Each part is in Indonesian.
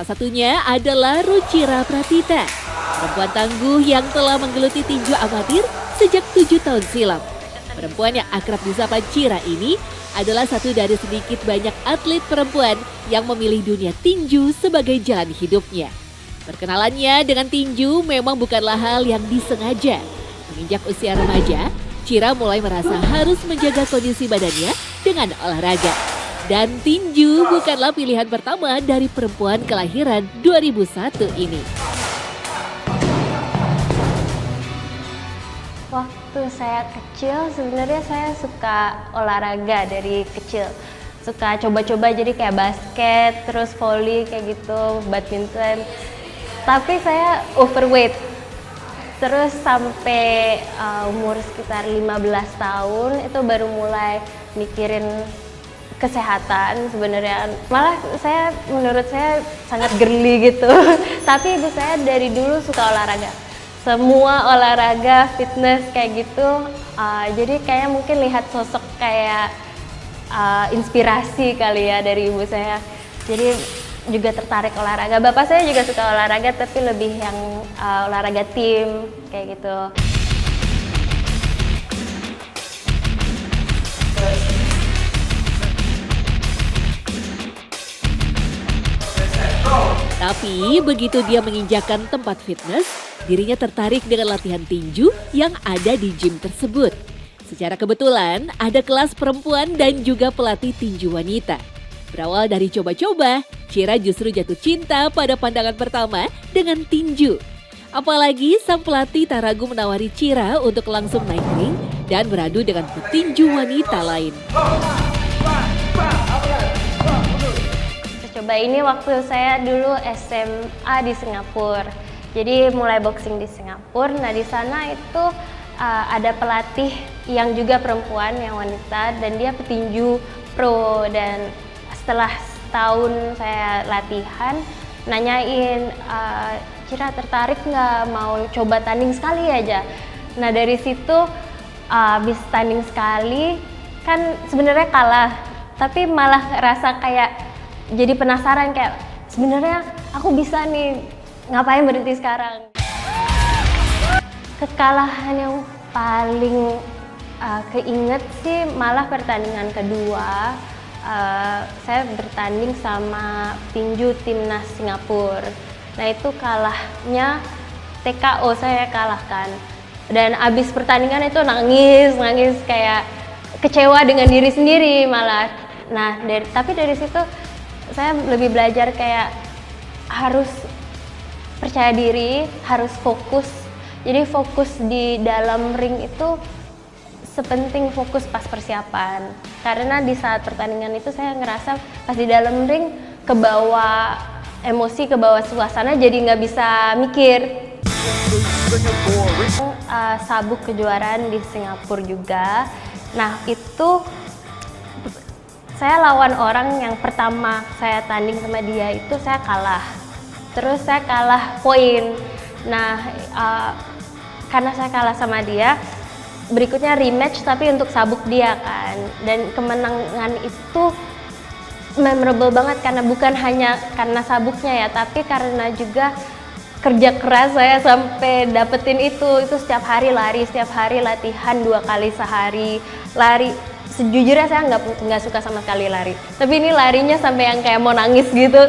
satunya adalah Ruchira Pratita, perempuan tangguh yang telah menggeluti tinju amatir sejak 7 tahun silam. Perempuan yang akrab disapa Chira ini adalah satu dari sedikit banyak atlet perempuan yang memilih dunia tinju sebagai jalan hidupnya. Perkenalannya dengan tinju memang bukanlah hal yang disengaja. Menginjak usia remaja, Chira mulai merasa harus menjaga kondisi badannya dengan olahraga. Dan tinju bukanlah pilihan pertama dari perempuan kelahiran 2001 ini. Waktu saya kecil sebenarnya saya suka olahraga dari kecil. Suka coba-coba jadi kayak basket, terus volley kayak gitu, badminton. Tapi saya overweight. Terus sampai umur sekitar 15 tahun itu baru mulai mikirin kesehatan sebenarnya. Malah menurut saya sangat girly gitu. Tapi ibu saya dari dulu suka olahraga. Semua olahraga, fitness kayak gitu. Jadi kayaknya mungkin lihat sosok kayak inspirasi kali ya dari ibu saya. Jadi juga tertarik olahraga. Bapak saya juga suka olahraga tapi lebih yang olahraga tim kayak gitu. Tapi begitu dia menginjakan tempat fitness, dirinya tertarik dengan latihan tinju yang ada di gym tersebut. Secara kebetulan ada kelas perempuan dan juga pelatih tinju wanita. Berawal dari coba-coba, Chira justru jatuh cinta pada pandangan pertama dengan tinju. Apalagi sang pelatih tak ragu menawari Chira untuk langsung naik ring dan beradu dengan petinju wanita lain. Coba ini waktu saya dulu SMA di Singapura. Jadi mulai boxing di Singapura. Nah di sana itu ada pelatih yang juga perempuan, yang wanita, dan dia petinju pro. Dan setelah setahun saya latihan, nanyain, Chira tertarik nggak mau coba tanding sekali aja. Nah dari situ habis tanding sekali, kan sebenarnya kalah, tapi malah rasa kayak jadi penasaran kayak sebenarnya aku bisa nih, ngapain berhenti sekarang. Kekalahan yang paling keinget sih malah pertandingan kedua. Saya bertanding sama tinju timnas Singapura. Nah itu kalahnya TKO, saya kalahkan. Dan abis pertandingan itu nangis kayak kecewa dengan diri sendiri malah. Nah tapi dari situ saya lebih belajar kayak harus percaya diri, harus fokus. Jadi fokus di dalam ring itu sepenting fokus pas persiapan. Karena di saat pertandingan itu saya ngerasa pas di dalam ring kebawa emosi, kebawa suasana, jadi nggak bisa mikir. Sabuk kejuaraan di Singapura juga. Nah itu saya lawan orang yang pertama saya tanding sama dia itu saya kalah. Terus saya kalah poin. Nah, karena saya kalah sama dia, berikutnya rematch tapi untuk sabuk dia kan. Dan kemenangan itu memorable banget karena bukan hanya karena sabuknya ya, tapi karena juga kerja keras saya sampai dapetin itu. Itu setiap hari lari, setiap hari latihan 2 kali sehari, lari. Sejujurnya saya nggak suka sama sekali lari, tapi ini larinya sampai yang kayak mau nangis gitu.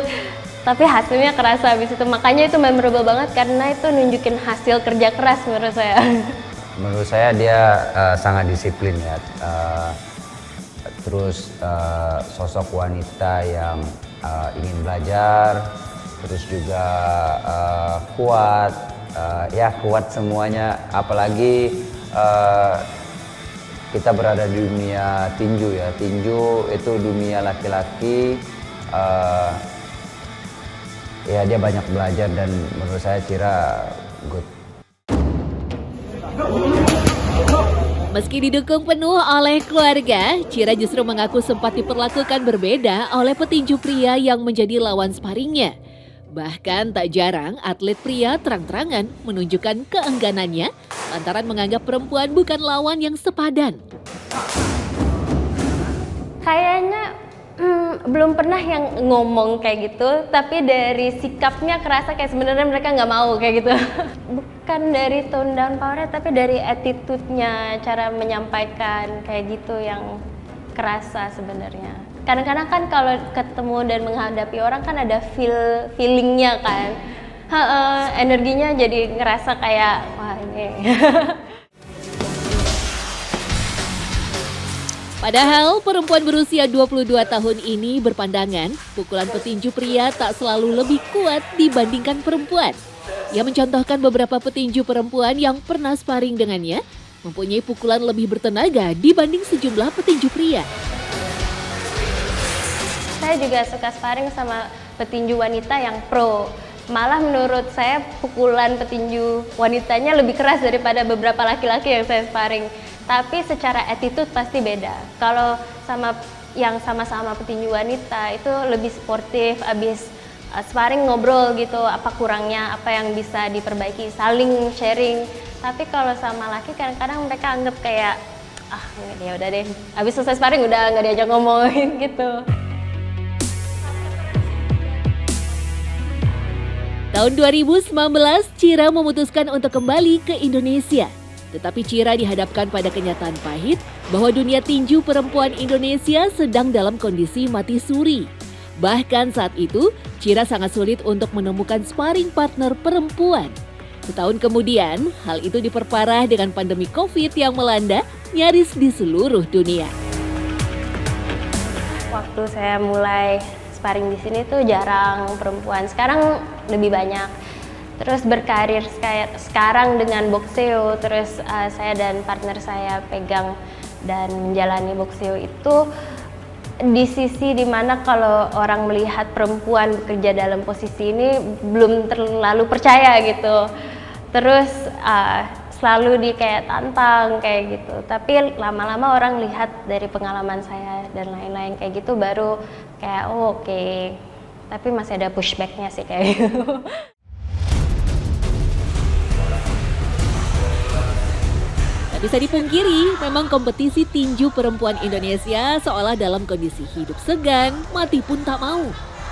Tapi hasilnya kerasa habis itu, makanya itu memorable banget karena itu nunjukin hasil kerja keras menurut saya. Menurut saya dia sangat disiplin ya. Terus sosok wanita yang ingin belajar, terus juga kuat, kuat semuanya. Apalagi kita berada di dunia tinju ya. Tinju itu dunia laki-laki. Ya dia banyak belajar dan menurut saya Chira good. Meski didukung penuh oleh keluarga, Chira justru mengaku sempat diperlakukan berbeda oleh petinju pria yang menjadi lawan sparringnya. Bahkan tak jarang atlet pria terang-terangan menunjukkan keengganannya lantaran menganggap perempuan bukan lawan yang sepadan. Kayaknya belum pernah yang ngomong kayak gitu, tapi dari sikapnya kerasa kayak sebenarnya mereka nggak mau kayak gitu. Bukan dari tone down powernya, tapi dari attitude-nya, cara menyampaikan kayak gitu yang kerasa sebenarnya. Kadang-kadang kan kalau ketemu dan menghadapi orang kan ada feelingnya kan, energinya jadi ngerasa kayak wah ini. Padahal perempuan berusia 22 tahun ini berpandangan pukulan petinju pria tak selalu lebih kuat dibandingkan perempuan. Ia mencontohkan beberapa petinju perempuan yang pernah sparring dengannya mempunyai pukulan lebih bertenaga dibanding sejumlah petinju pria. Saya juga suka sparring sama petinju wanita yang pro. Malah menurut saya pukulan petinju wanitanya lebih keras daripada beberapa laki-laki yang saya sparring. Tapi secara attitude pasti beda. Kalau sama yang sama-sama petinju wanita itu lebih sportif, abis sparring ngobrol gitu, apa kurangnya, apa yang bisa diperbaiki, saling sharing. Tapi kalau sama laki kadang-kadang mereka anggap kayak ya udah deh, abis selesai sparring udah nggak diajak ngomongin gitu. Tahun 2019, Chira memutuskan untuk kembali ke Indonesia. Tetapi Chira dihadapkan pada kenyataan pahit bahwa dunia tinju perempuan Indonesia sedang dalam kondisi mati suri. Bahkan saat itu, Chira sangat sulit untuk menemukan sparring partner perempuan. Setahun kemudian, hal itu diperparah dengan pandemi COVID yang melanda nyaris di seluruh dunia. Waktu saya mulai sparring di sini tuh jarang perempuan, sekarang lebih banyak. Terus berkarir kayak sekarang dengan Boxeo, terus saya dan partner saya pegang dan menjalani Boxeo itu di sisi dimana kalau orang melihat perempuan bekerja dalam posisi ini belum terlalu percaya gitu. Terus selalu di kayak tantang kayak gitu. Tapi lama-lama orang lihat dari pengalaman saya dan lain-lain kayak gitu baru kayak oke. Tapi masih ada pushbacknya sih kayak gitu. Tak bisa dipungkiri, memang kompetisi tinju perempuan Indonesia seolah dalam kondisi hidup segan, mati pun tak mau.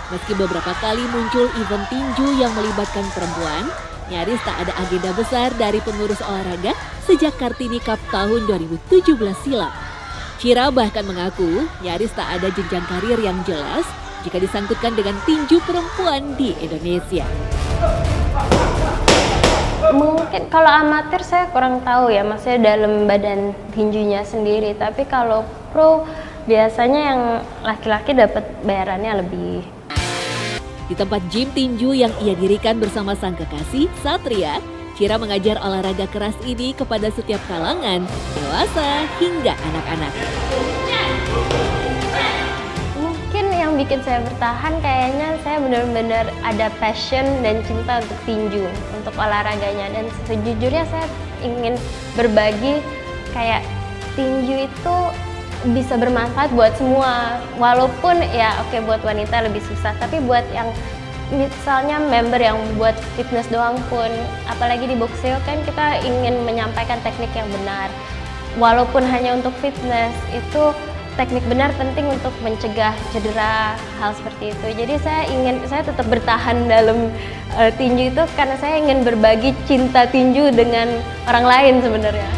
Meski beberapa kali muncul event tinju yang melibatkan perempuan, nyaris tak ada agenda besar dari pengurus olahraga sejak Kartini Cup tahun 2017 silam. Chira bahkan mengaku nyaris tak ada jenjang karir yang jelas jika disangkutkan dengan tinju perempuan di Indonesia. Mungkin kalau amatir saya kurang tahu ya, maksudnya dalam badan tinjunya sendiri. Tapi kalau pro biasanya yang laki-laki dapat bayarannya lebih. Di tempat gym tinju yang ia dirikan bersama sang kekasih, Satria, Chira mengajar olahraga keras ini kepada setiap kalangan, dewasa hingga anak-anak. Mungkin yang bikin saya bertahan kayaknya saya benar-benar ada passion dan cinta untuk tinju, untuk olahraganya. Dan sejujurnya saya ingin berbagi kayak tinju itu bisa bermanfaat buat semua. Walaupun ya oke, buat wanita lebih susah, tapi buat yang misalnya member yang buat fitness doang pun, apalagi di Boxeo kan kita ingin menyampaikan teknik yang benar. Walaupun hanya untuk fitness, itu teknik benar penting untuk mencegah cedera, hal seperti itu. Jadi saya tetap bertahan dalam tinju itu karena saya ingin berbagi cinta tinju dengan orang lain sebenarnya.